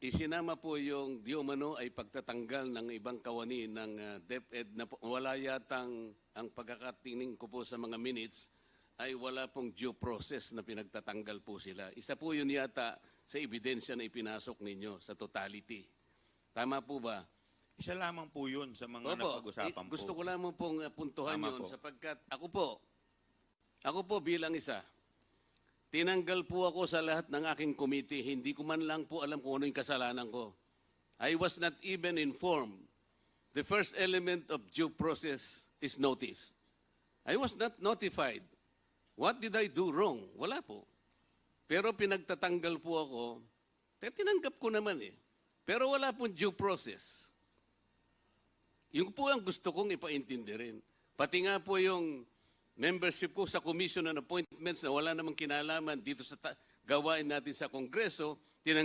isinama po yung di umano ay pagtatanggal ng ibang kawani ng DepEd na wala yatang, ang pagkakatingin ko po sa mga minutes, ay wala pong due process na pinagtatanggal po sila. Isa po yun yata sa ebidensya na ipinasok ninyo sa totality. Tama po ba? Isa lamang po yun sa mga napag-usapan po. Gusto ko lamang pong puntuhan Tama yun po. sapagkat ako po bilang isa, tinanggal po ako sa lahat ng aking committee. Hindi ko man lang po alam kung ano yung kasalanan ko. I was not even informed. The first element of due process is notice. I was not notified. What did I do wrong? Wala po. Pero pinagtatanggal po ako, tinanggap ko naman eh. Pero wala pong due process. Yung po ang gusto kong ipaintindi rin. Pati nga po yung membership ko sa Commission on Appointments na wala namang kinalaman dito sa gawain natin sa Kongreso,